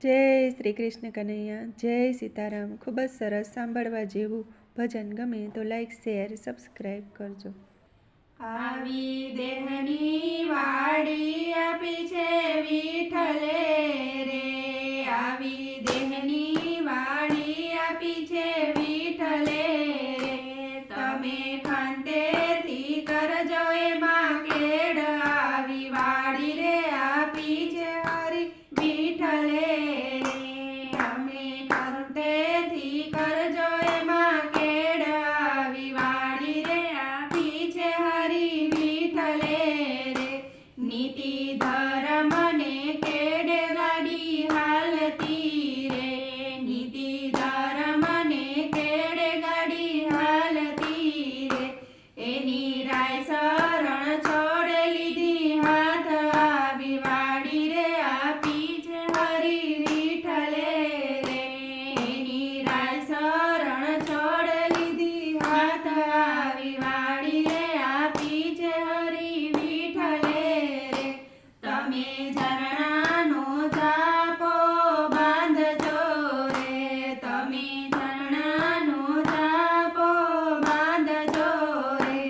જય શ્રી કૃષ્ણ કનૈયા, જય સીતારામ। ખૂબ જ સરસ સાંભળવા જેવું ભજન ગમે તો લાઈક શેર સબસ્ક્રાઈબ કરજો। આવી દેહની વાડી આપી છે વિઠ્ઠલે રે, આવી દેહની વાડી આપી છે વિઠ્ઠલે રે, તમે ખંતેથી કરજો એમાં કેડ, આવી વાડી રે આપી છે હરી વિઠ્ઠલે રે, તમે ખંતેથી કરજો એમાં કેડ, આવી વાડી રે આપી છે હરી વિઠ્ઠલે રે, નીતિ ધર્મ ને કેડે ગાડી હાલતી રે, નીતિ ધર્મ ને કેડે ગાડી હાલતી રે, એની રાય શરણ છોડે લીધી હાથ, આવી વાડી રે આપી છે હરી વિઠ્ઠલે રે, એની રાય શરણ છોડે લીધી હાથ, આવી વાડી રે આપી છે હરી વિઠ્ઠલે રે, તમે ઝરણાનો જાપો બાંધજો રે, તમે ઝરણાનો જાપો બાંધજો રે,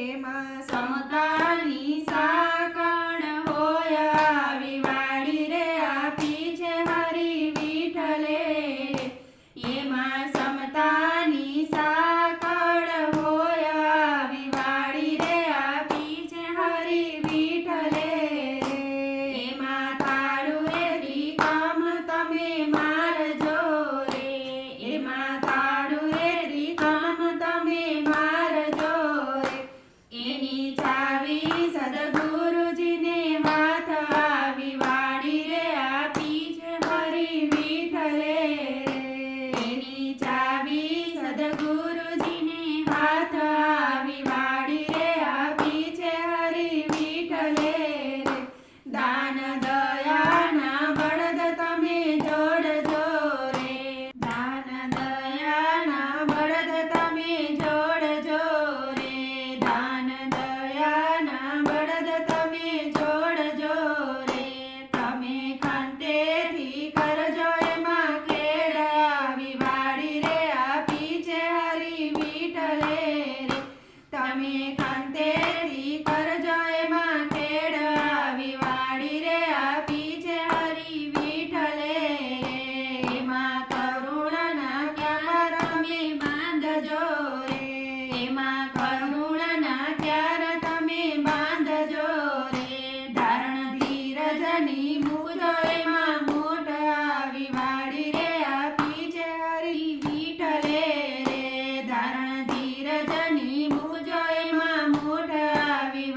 એમાં સમતાની સાકણ હોય, આવી વાડી રે આપી છે હરી વિઠ્ઠલે રે, એમાં સમતાની સાકળ હોય, આવી વાડી રે આપી છે હરી વિઠ્ઠલે રે, એમાં તાળું રે રીકમ તમે મારજો રે, એમાં તાળું રે રીકમ તમે મારજો રે, એની ચાવી સદગુરુજીને હાથ, આવી વાડી રે આપી છે હરી વિઠ્ઠલે રે, એની ચાવી સદગુરુજીને હાથ, આવી વાડી રે આપી છે હરી વિઠ્ઠલે રે, દાન દયાના બળદ તમે જોડજો રે, દાન દયાના બળદ તમે જોડજો રે, દાન દયાના બળદ તમે જોડજો રે, તમે ખંતેથી કરજો એમાં કેડ, આવી વાડી રે આપી છે હરી વિઠ્ઠલે રે, તમે ખંતેથી કરજો એમાં કેડ, આવી વાડી રે આપી છે હરી વિઠ્ઠલે રે, એમાં કરુણના ક્યાર તમે બાંધજો રે, એમાં કરુણના ક્યાર તમે બાંધજો રે, ધારણ ધીરજની મૂકજો એમાં મૂઠ, આવી વાડી રે આપી છે હરી વિઠ્ઠલે રે, ધારણ ધીરજની મૂકજો એમાં મૂઠ, આવી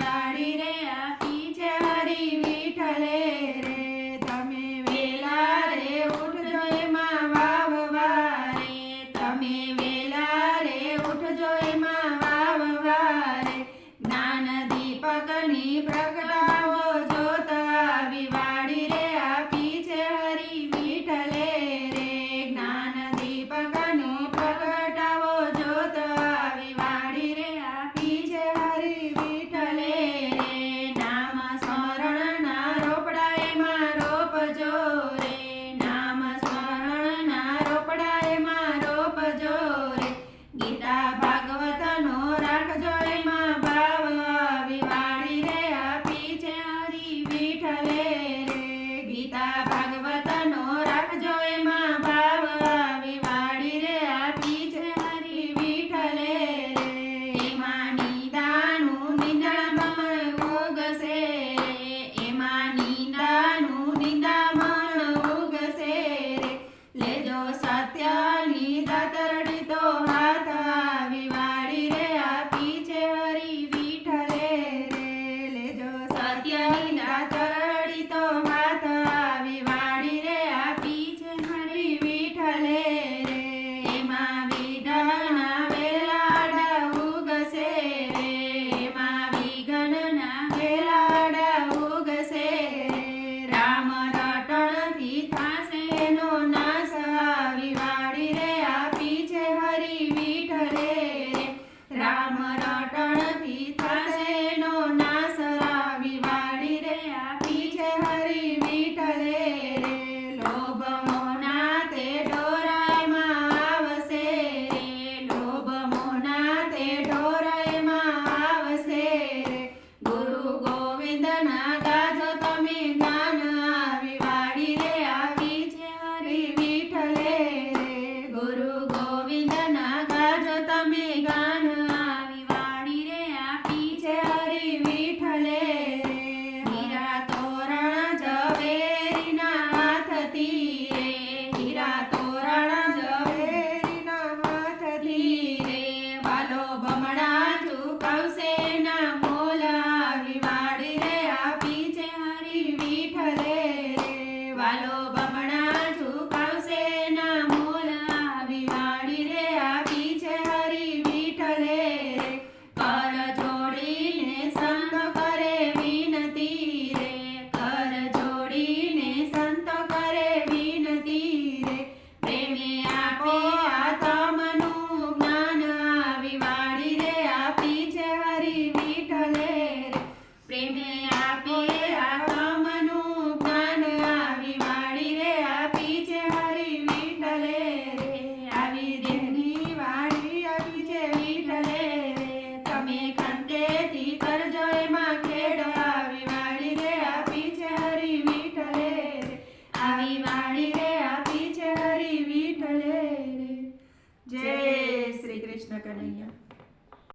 આવશે